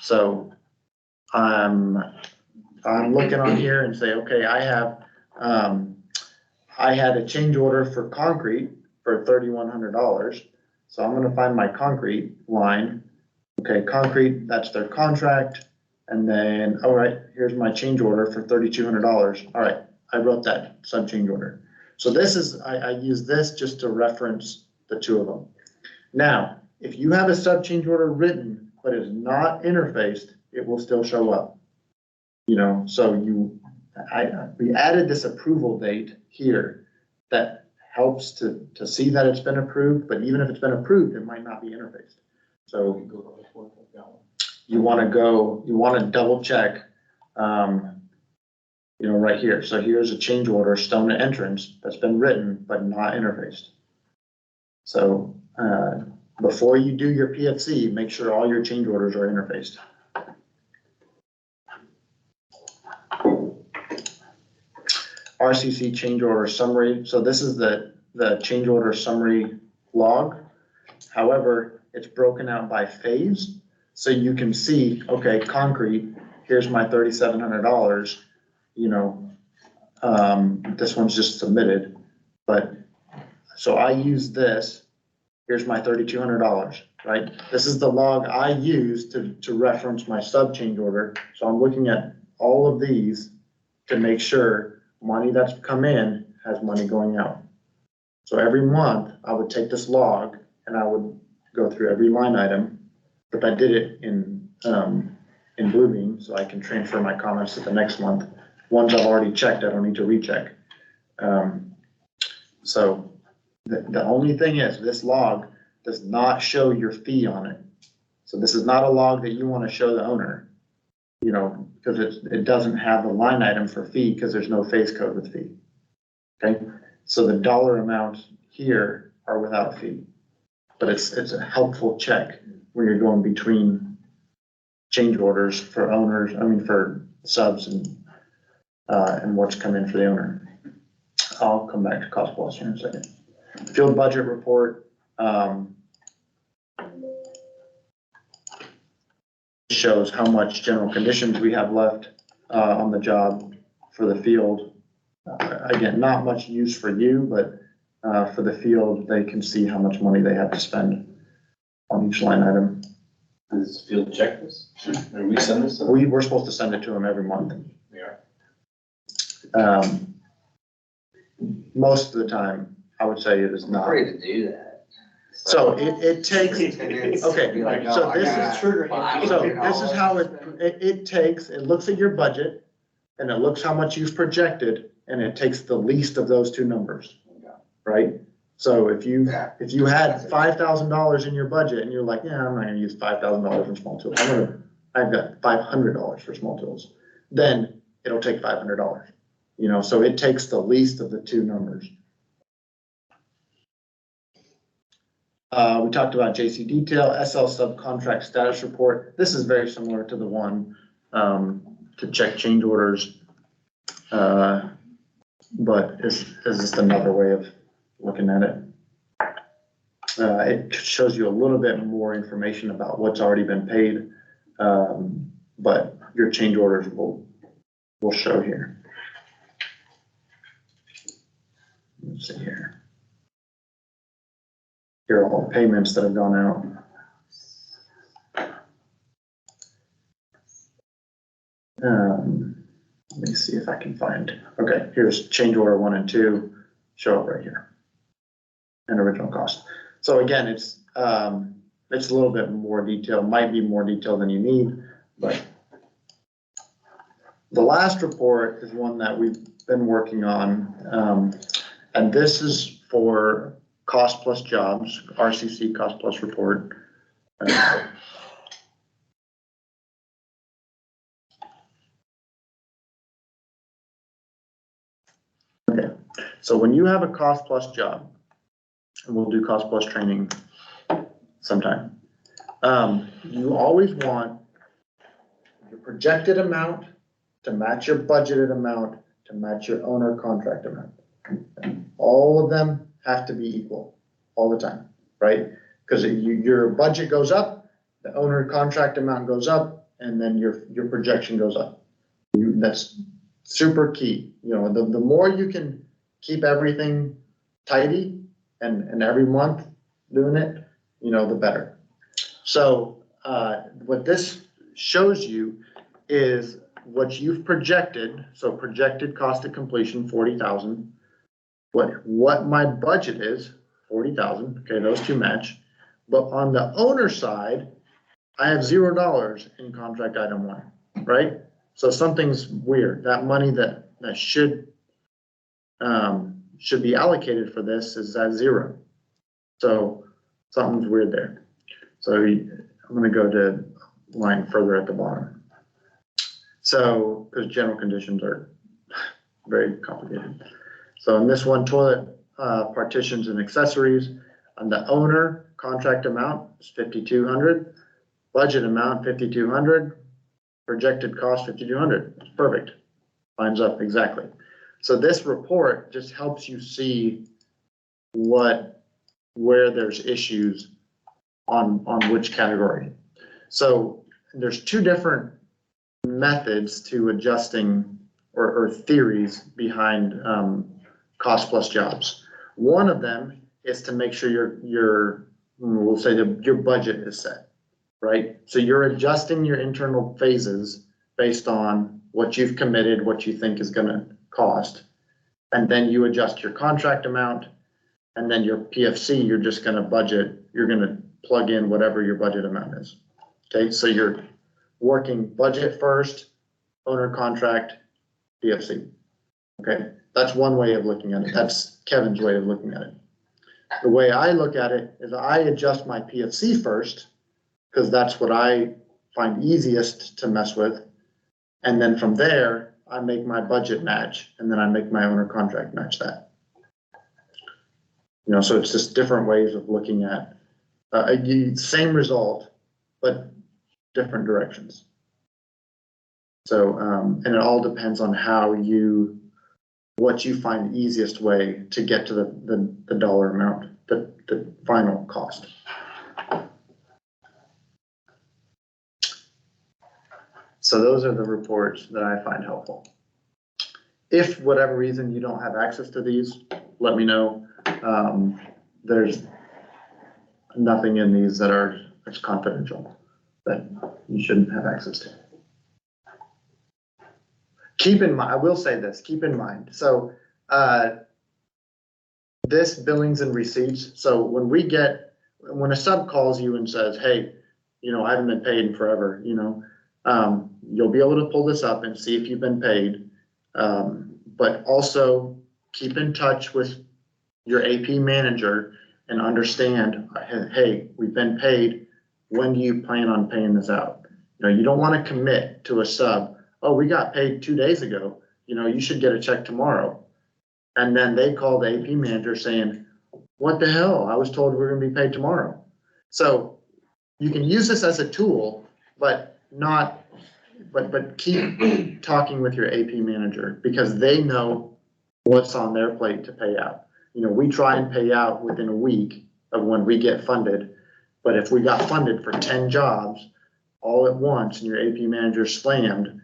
So I'm looking on here and say, okay, I had a change order for concrete for $3,100. So I'm gonna find my concrete line. Okay, concrete, that's their contract. And then, all right, here's my change order for $3,200. All right, I wrote that sub change order. So this is, I use this just to reference the two of them. Now, if you have a sub change order written, but is not interfaced, it will still show up. So we added this approval date here that helps to see that it's been approved, but even if it's been approved, it might not be interfaced. So you want to double check, right here. So here's a change order, stone entrance, that's been written, but not interfaced. So before you do your PFC, make sure all your change orders are interfaced. RCC change order summary. So this is the change order summary log. However, it's broken out by phase. So you can see, okay, concrete, here's my $3,700, this one's just submitted. But, so I use this, here's my $3,200, right? This is the log I use to reference my sub change order. So I'm looking at all of these to make sure money that's come in has money going out. So every month I would take this log and I would go through every line item, but I did it in Bluebeam, so I can transfer my comments to the next month. Ones I've already checked, I don't need to recheck. So the only thing is this log does not show your fee on it. So this is not a log that you want to show the owner, because it doesn't have a line item for fee because there's no phase code with fee. Okay, so the dollar amounts here are without fee, but it's a helpful check when you're going between change orders for owners, for subs and what's come in for the owner. I'll come back to cost plus here in a second. Field budget report. Shows how much general conditions we have left on the job for the field. Again, not much use for you, but for the field, they can see how much money they have to spend on each line item. Does field check this? Or we send this? We're supposed to send it to them every month. We are. Most of the time, I would say it is not. Free to do that. So it takes, okay, so this is how it takes, it looks at your budget and it looks how much you've projected and it takes the least of those two numbers, right? So if you had $5,000 in your budget and you're like, yeah, I'm not gonna use $5,000 for small tools. I've got $500 for small tools. Then it'll take $500. So it takes the least of the two numbers. We talked about JC detail, SL subcontract status report. This is very similar to the one to check change orders. But it's just another way of looking at it. It shows you a little bit more information about what's already been paid, but your change orders will show here. Let's see here. Here are all the payments that have gone out. Let me see if I can find, okay, here's change order 1 and 2, show up right here. And original cost. So again, it's a little bit more detail, might be more detail than you need, but the last report is one that we've been working on. And this is for cost plus jobs, RCC cost plus report. Okay, so when you have a cost plus job, and we'll do cost plus training sometime, you always want your projected amount to match your budgeted amount to match your owner contract amount. All of them have to be equal all the time, right? Because your budget goes up, the owner contract amount goes up, and then your projection goes up. That's super key. The more you can keep everything tidy and every month doing it, the better. So what this shows you is what you've projected. So projected cost of completion, 40,000. What my budget is, 40,000. Okay, those two match. But on the owner side, I have $0 in contract item 1, right? So something's weird. That money that should be allocated for this is at 0. So something's weird there. So I'm going to go to line further at the bottom. So, because general conditions are very complicated. So in this one, toilet partitions and accessories, on the owner contract amount is 5,200, budget amount 5,200, projected cost 5,200. It's perfect. Lines up exactly. So this report just helps you see where there's issues on which category. So there's 2 different methods to adjusting or theories behind cost plus jobs. One of them is to make sure we'll say that your budget is set, right? So you're adjusting your internal phases based on what you've committed, what you think is gonna cost. And then you adjust your contract amount, and then your PFC, you're just gonna plug in whatever your budget amount is. Okay, so you're working budget first, owner contract, PFC. Okay, that's one way of looking at it. That's Kevin's way of looking at it. The way I look at it is I adjust my PFC first, because that's what I find easiest to mess with. And then from there, I make my budget match, and then I make my owner contract match that. So it's just different ways of looking at same result, but different directions. So, and it all depends on what you find the easiest way to get to the dollar amount, the final cost. So those are the reports that I find helpful. If for whatever reason you don't have access to these, let me know. There's nothing in these that's confidential that you shouldn't have access to. Keep in mind, I will say this, keep in mind. So this billings and receipts. So when a sub calls you and says, hey, I haven't been paid in forever, you'll be able to pull this up and see if you've been paid. But also keep in touch with your AP manager and understand, hey, we've been paid. When do you plan on paying this out? You don't want to commit to a sub. oh, we got paid 2 days ago, you should get a check tomorrow. And then they call the AP manager saying, what the hell? I was told we were gonna be paid tomorrow. So you can use this as a tool, but keep talking with your AP manager because they know what's on their plate to pay out. We try and pay out within a week of when we get funded. But if we got funded for 10 jobs all at once and your AP manager slammed,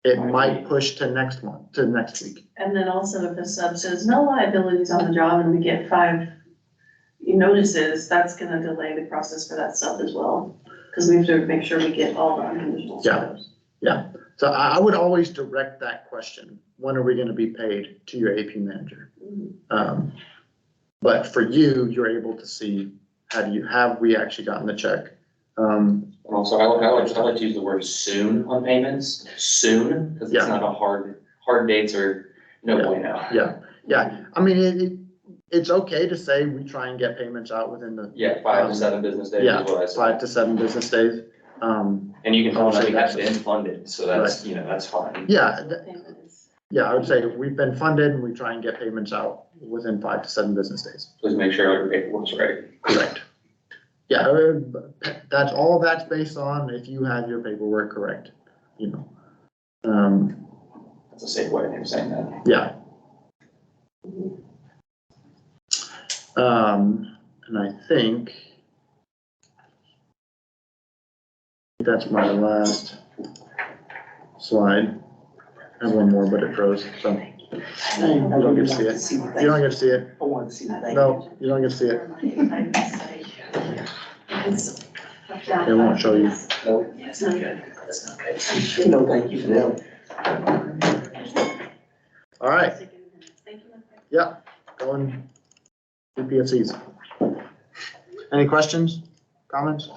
it might push to next month, to next week. And then also if the sub says no liabilities on the job and we get 5 notices, that's gonna delay the process for that sub as well. Cause we have to make sure we get all the unconditional subs. So I would always direct that question, when are we gonna be paid, to your AP manager? But for you, you're able to see, have we actually gotten the check? And also, I like to use the word soon on payments, soon, because it's not a hard dates or no bueno. Yeah, I mean, it's okay to say we try and get payments out within the. Yeah, 5 to 7 business days is what I said. 5 to 7 business days. And you can tell them we have been funded, so that's, that's fine. Yeah, I would say we've been funded and we try and get payments out within 5 to 7 business days. Please make sure all your paperwork's right. Correct. Yeah, that's based on if you have your paperwork correct, That's a safe way of saying that. Yeah. And I think that's my last slide. I have one more, but it froze, so. You don't get to see it. You don't get to see it. I want to see that. No, you don't get to see it. It won't show you. No, It's not good. That's not good. no, thank you for that. All right, Thank you. going to PFCs. Any questions, comments?